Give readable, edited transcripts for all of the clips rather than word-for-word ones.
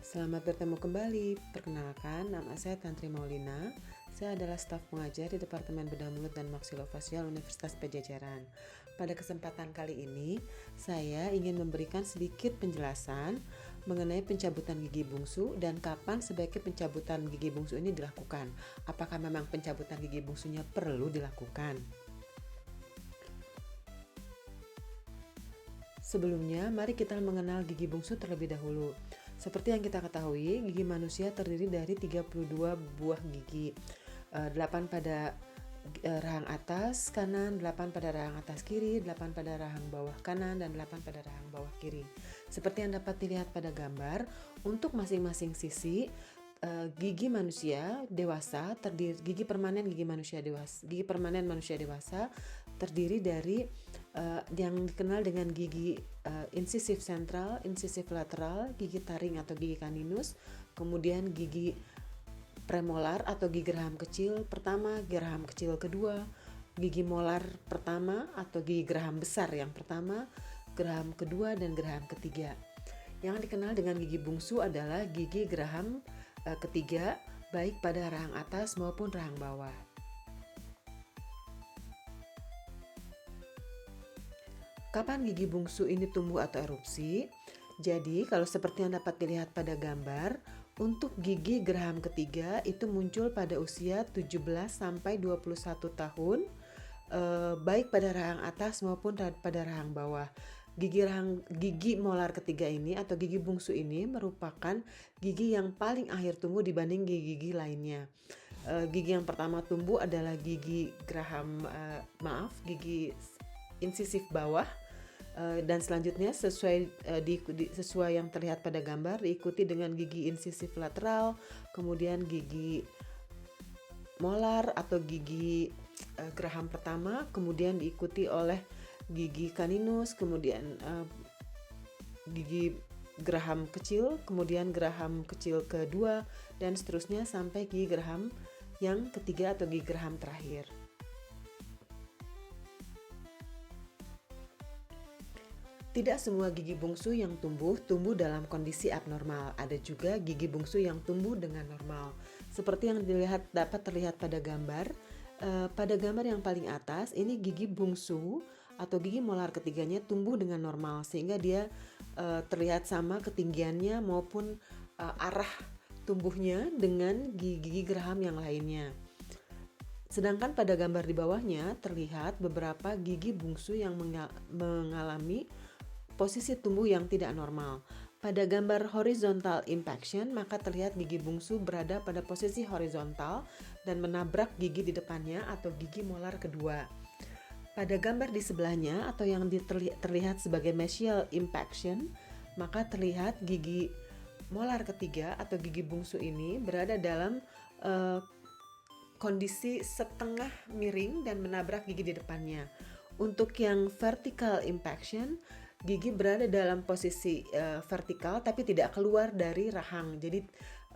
Selamat bertemu kembali. Perkenalkan, nama saya Tantri Maulina. Saya adalah staf pengajar di Departemen Bedah Mulut dan Maksilofasial Universitas Padjadjaran. Pada kesempatan kali ini, saya ingin memberikan sedikit penjelasan mengenai pencabutan gigi bungsu dan kapan sebaiknya pencabutan gigi bungsu ini dilakukan. Apakah memang pencabutan gigi bungsunya perlu dilakukan? Sebelumnya, mari kita mengenal gigi bungsu terlebih dahulu. Seperti yang kita ketahui, gigi manusia terdiri dari 32 buah gigi. 8 pada rahang atas kanan, 8 pada rahang atas kiri, 8 pada rahang bawah kanan, dan 8 pada rahang bawah kiri. Seperti yang dapat dilihat pada gambar, untuk masing-masing sisi gigi manusia dewasa terdiri gigi permanen manusia dewasa terdiri dari yang dikenal dengan gigi insisif sentral, insisif lateral, gigi taring atau gigi kaninus, kemudian gigi premolar atau gigi geraham kecil pertama, geraham kecil kedua, gigi molar pertama atau gigi geraham besar yang pertama, geraham kedua, dan geraham ketiga. Yang dikenal dengan gigi bungsu adalah gigi geraham ketiga, baik pada rahang atas maupun rahang bawah. Kapan gigi bungsu ini tumbuh atau erupsi? Jadi, kalau seperti yang dapat dilihat pada gambar, untuk gigi geraham ketiga itu muncul pada usia 17 sampai 21 tahun, baik pada rahang atas maupun pada rahang bawah. Gigi molar ketiga ini atau gigi bungsu ini merupakan gigi yang paling akhir tumbuh dibanding gigi-gigi lainnya. Gigi yang pertama tumbuh adalah gigi gigi insisif bawah, dan selanjutnya sesuai yang terlihat pada gambar diikuti dengan gigi insisif lateral, kemudian gigi molar atau gigi geraham pertama, kemudian diikuti oleh gigi kaninus, kemudian gigi geraham kecil, kemudian geraham kecil kedua, dan seterusnya sampai gigi geraham yang ketiga atau gigi geraham terakhir. Tidak semua gigi bungsu yang tumbuh dalam kondisi abnormal. Ada juga gigi bungsu yang tumbuh dengan normal. Seperti yang dapat terlihat pada gambar. Pada gambar yang paling atas, ini gigi bungsu atau gigi molar ketiganya tumbuh dengan normal sehingga dia terlihat sama ketinggiannya maupun arah tumbuhnya dengan gigi geraham yang lainnya. Sedangkan pada gambar di bawahnya terlihat beberapa gigi bungsu yang mengalami posisi tumbuh yang tidak normal. Pada gambar horizontal impaction, maka terlihat gigi bungsu berada pada posisi horizontal dan menabrak gigi di depannya atau gigi molar kedua. Pada gambar di sebelahnya atau yang terlihat sebagai mesial impaction, maka terlihat gigi molar ketiga atau gigi bungsu ini berada dalam kondisi setengah miring dan menabrak gigi di depannya. Untuk yang vertical impaction, gigi berada dalam posisi vertikal tapi tidak keluar dari rahang. Jadi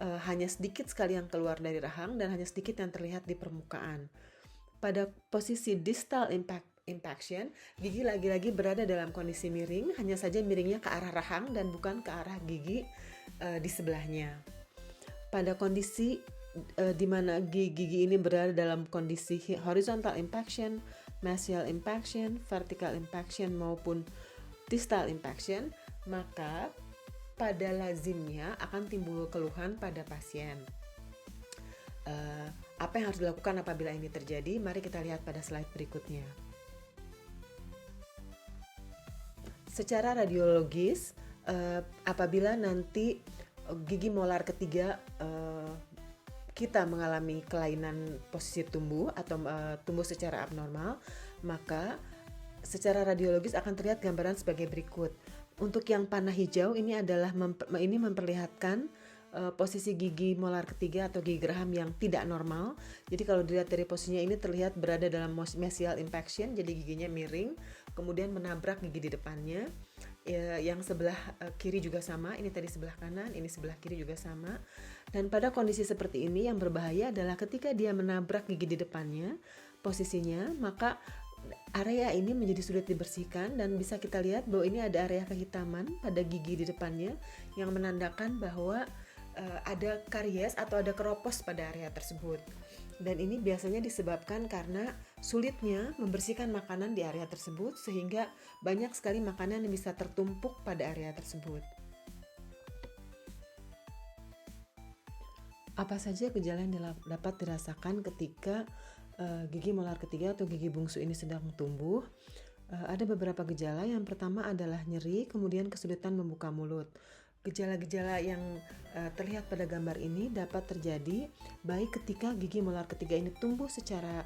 hanya sedikit sekali yang keluar dari rahang dan hanya sedikit yang terlihat di permukaan. Pada posisi distal impaction, gigi lagi-lagi berada dalam kondisi miring, hanya saja miringnya ke arah rahang dan bukan ke arah gigi di sebelahnya. Pada kondisi di mana gigi ini berada dalam kondisi horizontal impaction, mesial impaction, vertical impaction maupun distal impaction, maka pada lazimnya akan timbul keluhan pada pasien. Apa yang harus dilakukan apabila ini terjadi? Mari kita lihat pada slide berikutnya. Secara radiologis, apabila nanti gigi molar ketiga kita mengalami kelainan posisi tumbuh atau tumbuh secara abnormal, maka secara radiologis akan terlihat gambaran sebagai berikut. Untuk yang panah hijau ini adalah memperlihatkan posisi gigi molar ketiga atau gigi geraham yang tidak normal. Jadi kalau dilihat dari posisinya ini terlihat berada dalam mesial impaction, jadi giginya miring, kemudian menabrak gigi di depannya. Yang sebelah kiri juga sama, ini tadi sebelah kanan, ini sebelah kiri juga sama. Dan pada kondisi seperti ini yang berbahaya adalah ketika dia menabrak gigi di depannya, posisinya, maka area ini menjadi sulit dibersihkan dan bisa kita lihat bahwa ini ada area kehitaman pada gigi di depannya yang menandakan bahwa ada karies atau ada keropos pada area tersebut. Dan ini biasanya disebabkan karena sulitnya membersihkan makanan di area tersebut sehingga banyak sekali makanan yang bisa tertumpuk pada area tersebut. Apa saja gejala yang dapat dirasakan ketika gigi molar ketiga atau gigi bungsu ini sedang tumbuh? Ada beberapa gejala. Yang pertama adalah nyeri, kemudian kesulitan membuka mulut. Gejala-gejala yang terlihat pada gambar ini dapat terjadi baik ketika gigi molar ketiga ini tumbuh secara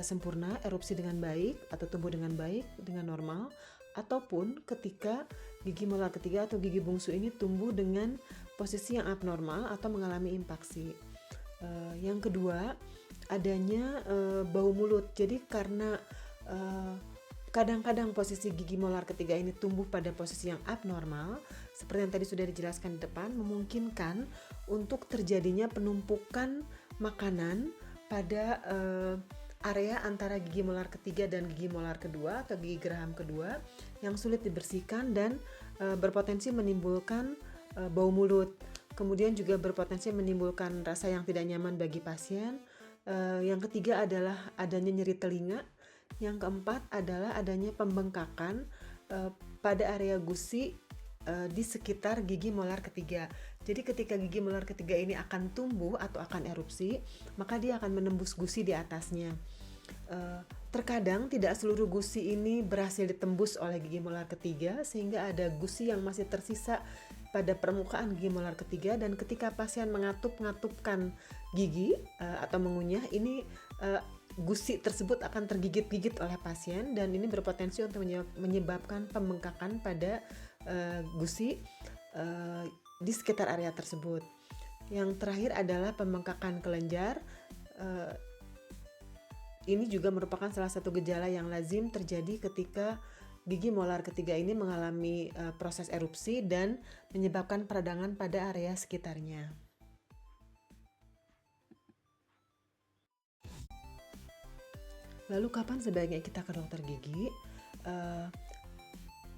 sempurna, erupsi dengan baik atau tumbuh dengan baik, dengan normal, ataupun ketika gigi molar ketiga atau gigi bungsu ini tumbuh dengan posisi yang abnormal atau mengalami impaksi. Yang kedua, adanya bau mulut. Jadi karena kadang-kadang posisi gigi molar ketiga ini tumbuh pada posisi yang abnormal, seperti yang tadi sudah dijelaskan di depan, memungkinkan untuk terjadinya penumpukan makanan pada area antara gigi molar ketiga dan gigi molar kedua atau gigi geraham kedua yang sulit dibersihkan dan berpotensi menimbulkan bau mulut. Kemudian juga berpotensi menimbulkan rasa yang tidak nyaman bagi pasien. Yang ketiga adalah adanya nyeri telinga. Yang keempat adalah adanya pembengkakan pada area gusi di sekitar gigi molar ketiga. Jadi ketika gigi molar ketiga ini akan tumbuh atau akan erupsi, maka dia akan menembus gusi di atasnya. Terkadang tidak seluruh gusi ini berhasil ditembus oleh gigi molar ketiga, sehingga ada gusi yang masih tersisa pada permukaan gigi molar ketiga, dan ketika pasien mengatupkan gigi atau mengunyah, ini gusi tersebut akan tergigit-gigit oleh pasien dan ini berpotensi untuk menyebabkan pembengkakan pada gusi di sekitar area tersebut. Yang terakhir adalah pembengkakan kelenjar. Ini juga merupakan salah satu gejala yang lazim terjadi ketika gigi molar ketiga ini mengalami proses erupsi dan menyebabkan peradangan pada area sekitarnya. Lalu kapan sebaiknya kita ke dokter gigi?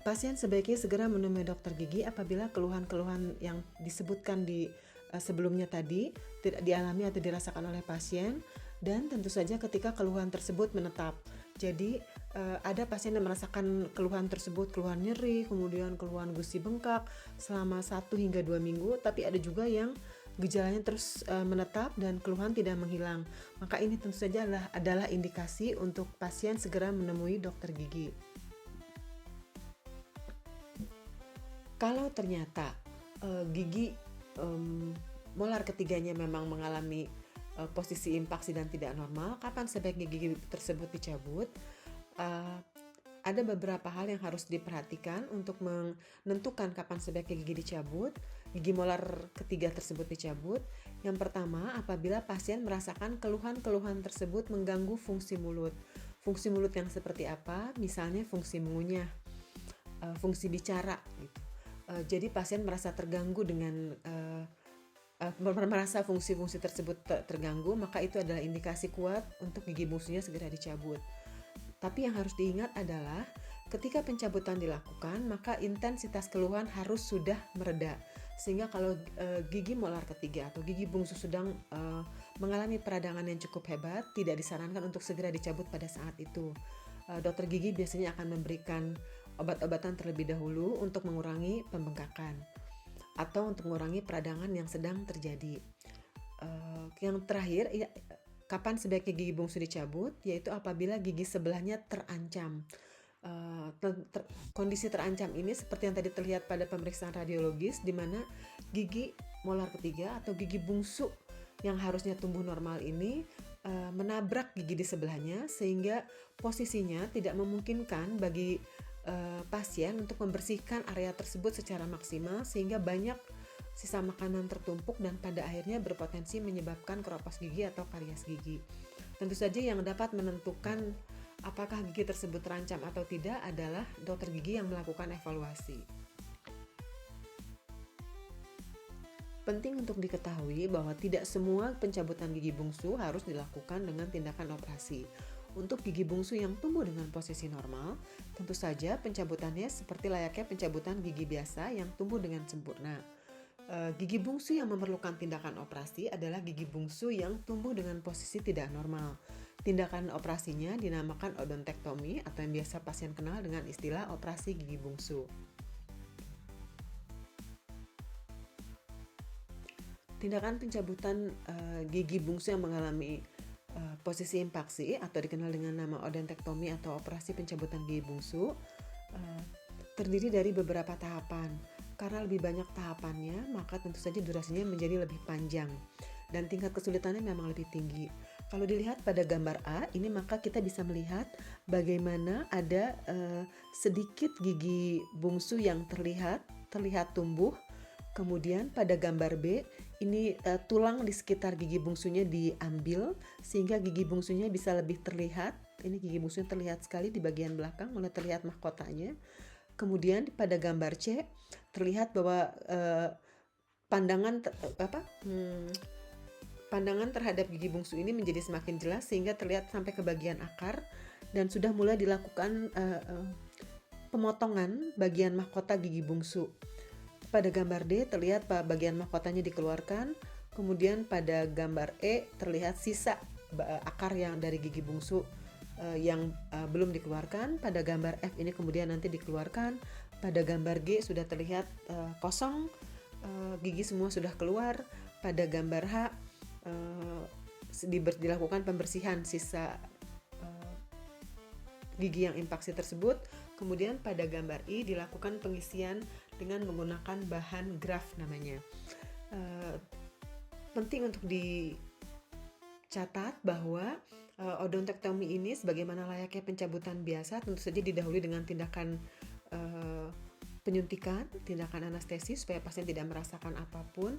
Pasien sebaiknya segera menemui dokter gigi apabila keluhan-keluhan yang disebutkan di sebelumnya tadi tidak dialami atau dirasakan oleh pasien, dan tentu saja ketika keluhan tersebut menetap. Jadi ada pasien yang merasakan keluhan tersebut, keluhan nyeri, kemudian keluhan gusi bengkak selama 1 hingga 2 minggu, tapi ada juga yang gejalanya terus menetap dan keluhan tidak menghilang. Maka ini tentu saja adalah indikasi untuk pasien segera menemui dokter gigi. Kalau ternyata gigi molar ketiganya memang mengalami posisi impaksi dan tidak normal, kapan sebaiknya gigi tersebut dicabut? Ada beberapa hal yang harus diperhatikan untuk menentukan kapan sebaiknya gigi dicabut, gigi molar ketiga tersebut dicabut. Yang pertama, apabila pasien merasakan keluhan-keluhan tersebut mengganggu fungsi mulut. Fungsi mulut yang seperti apa? Misalnya fungsi mengunyah, fungsi bicara gitu. Jadi pasien merasa terganggu dengan merasa fungsi-fungsi tersebut terganggu, maka itu adalah indikasi kuat untuk gigi bungsunya segera dicabut. Tapi yang harus diingat adalah ketika pencabutan dilakukan, maka intensitas keluhan harus sudah mereda. Sehingga kalau gigi molar ketiga atau gigi bungsu sedang mengalami peradangan yang cukup hebat, tidak disarankan untuk segera dicabut pada saat itu. Dokter gigi biasanya akan memberikan obat-obatan terlebih dahulu untuk mengurangi pembengkakan atau untuk mengurangi peradangan yang sedang terjadi. Yang terakhir, kapan sebaiknya gigi bungsu dicabut, yaitu apabila gigi sebelahnya terancam. Kondisi terancam ini seperti yang tadi terlihat pada pemeriksaan radiologis, di mana gigi molar ketiga atau gigi bungsu yang harusnya tumbuh normal ini menabrak gigi di sebelahnya, sehingga posisinya tidak memungkinkan bagi pasien untuk membersihkan area tersebut secara maksimal, sehingga banyak sisa makanan tertumpuk dan pada akhirnya berpotensi menyebabkan keropos gigi atau karies gigi. Tentu saja yang dapat menentukan apakah gigi tersebut terancam atau tidak adalah dokter gigi yang melakukan evaluasi. Penting untuk diketahui bahwa tidak semua pencabutan gigi bungsu harus dilakukan dengan tindakan operasi. Untuk gigi bungsu yang tumbuh dengan posisi normal, tentu saja pencabutannya seperti layaknya pencabutan gigi biasa yang tumbuh dengan sempurna. Gigi bungsu yang memerlukan tindakan operasi adalah gigi bungsu yang tumbuh dengan posisi tidak normal. Tindakan operasinya dinamakan odontektomi atau yang biasa pasien kenal dengan istilah operasi gigi bungsu. Tindakan pencabutan gigi bungsu yang mengalami posisi impaksi atau dikenal dengan nama odontektomi atau operasi pencabutan gigi bungsu terdiri dari beberapa tahapan. Karena lebih banyak tahapannya, maka tentu saja durasinya menjadi lebih panjang dan tingkat kesulitannya memang lebih tinggi. Kalau dilihat pada gambar A ini, maka kita bisa melihat bagaimana ada sedikit gigi bungsu yang terlihat tumbuh. Kemudian pada gambar B ini tulang di sekitar gigi bungsunya diambil sehingga gigi bungsunya bisa lebih terlihat. Ini gigi bungsunya terlihat sekali di bagian belakang, mulai terlihat mahkotanya. Kemudian pada gambar C terlihat bahwa pandangan terhadap gigi bungsu ini menjadi semakin jelas sehingga terlihat sampai ke bagian akar dan sudah mulai dilakukan pemotongan bagian mahkota gigi bungsu. Pada gambar D terlihat bagian mahkotanya dikeluarkan, kemudian pada gambar E terlihat sisa akar yang dari gigi bungsu yang belum dikeluarkan. Pada gambar F ini kemudian nanti dikeluarkan. Pada gambar G sudah terlihat kosong, gigi semua sudah keluar. Pada gambar H dilakukan pembersihan sisa gigi yang impaksi tersebut. Kemudian pada gambar I dilakukan pengisian dengan menggunakan bahan graft namanya. Penting untuk dicatat bahwa odontektomi ini sebagaimana layaknya pencabutan biasa tentu saja didahului dengan tindakan penyuntikan, tindakan anestesi supaya pasien tidak merasakan apapun.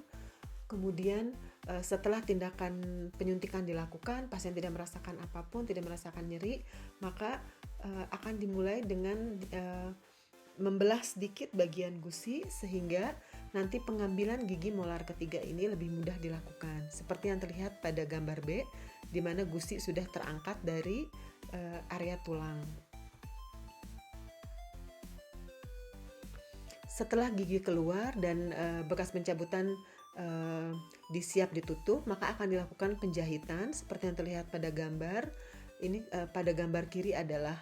Kemudian setelah tindakan penyuntikan dilakukan, pasien tidak merasakan apapun, tidak merasakan nyeri, maka akan dimulai dengan membelah sedikit bagian gusi sehingga nanti pengambilan gigi molar ketiga ini lebih mudah dilakukan. Seperti yang terlihat pada gambar B, di mana gusi sudah terangkat dari area tulang. Setelah gigi keluar dan bekas pencabutan disiap ditutup, maka akan dilakukan penjahitan seperti yang terlihat pada gambar. Ini pada gambar kiri adalah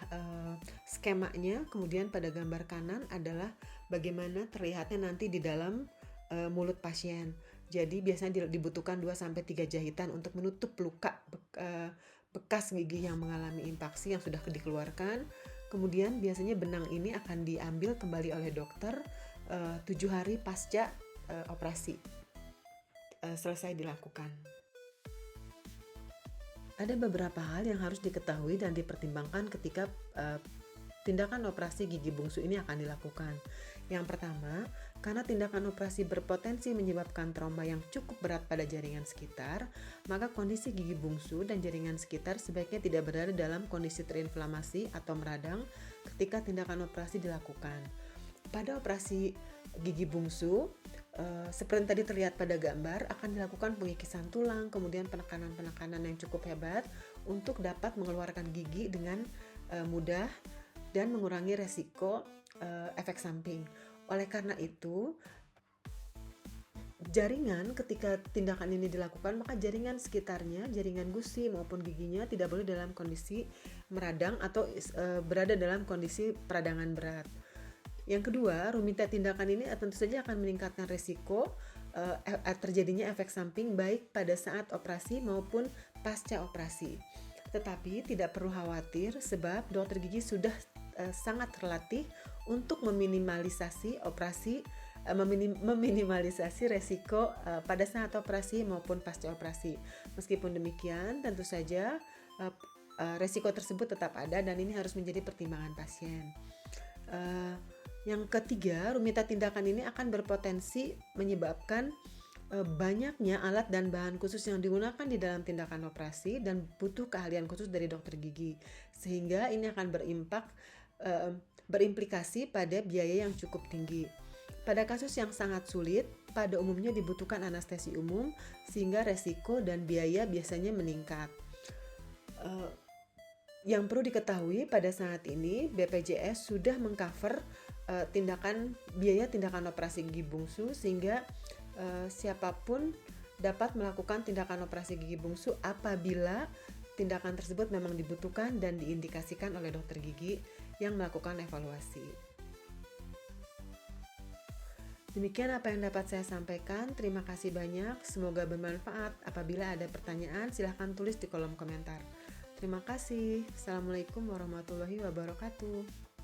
skemanya, kemudian pada gambar kanan adalah bagaimana terlihatnya nanti di dalam mulut pasien. Jadi biasanya dibutuhkan 2-3 jahitan untuk menutup luka bekas gigi yang mengalami impaksi yang sudah dikeluarkan. Kemudian biasanya benang ini akan diambil kembali oleh dokter 7 hari pasca operasi selesai dilakukan. Ada beberapa hal yang harus diketahui dan dipertimbangkan ketika tindakan operasi gigi bungsu ini akan dilakukan. Yang pertama, karena tindakan operasi berpotensi menyebabkan trauma yang cukup berat pada jaringan sekitar, maka kondisi gigi bungsu dan jaringan sekitar sebaiknya tidak berada dalam kondisi terinflamasi atau meradang ketika tindakan operasi dilakukan. Pada operasi gigi bungsu, seperti yang tadi terlihat pada gambar, akan dilakukan pengikisan tulang, kemudian penekanan-penekanan yang cukup hebat untuk dapat mengeluarkan gigi dengan mudah dan mengurangi resiko efek samping. Oleh karena itu, jaringan ketika tindakan ini dilakukan, maka jaringan sekitarnya, jaringan gusi maupun giginya tidak boleh dalam kondisi meradang atau berada dalam kondisi peradangan berat. Yang kedua, rumitnya tindakan ini tentu saja akan meningkatkan risiko terjadinya efek samping baik pada saat operasi maupun pasca operasi. Tetapi tidak perlu khawatir sebab dokter gigi sudah sangat terlatih untuk meminimalisasi resiko pada saat operasi maupun pasca operasi. Meskipun demikian, tentu saja resiko tersebut tetap ada dan ini harus menjadi pertimbangan pasien. Yang ketiga, rumitnya tindakan ini akan berpotensi menyebabkan banyaknya alat dan bahan khusus yang digunakan di dalam tindakan operasi dan butuh keahlian khusus dari dokter gigi, sehingga ini akan berimplikasi pada biaya yang cukup tinggi. Pada kasus yang sangat sulit, pada umumnya dibutuhkan anestesi umum sehingga resiko dan biaya biasanya meningkat. Yang perlu diketahui pada saat ini BPJS sudah mengcover biaya tindakan operasi gigi bungsu, sehingga siapapun dapat melakukan tindakan operasi gigi bungsu apabila tindakan tersebut memang dibutuhkan dan diindikasikan oleh dokter gigi yang melakukan evaluasi. Demikian apa yang dapat saya sampaikan. Terima kasih banyak. Semoga bermanfaat. Apabila ada pertanyaan, silahkan tulis di kolom komentar. Terima kasih. Assalamualaikum warahmatullahi wabarakatuh.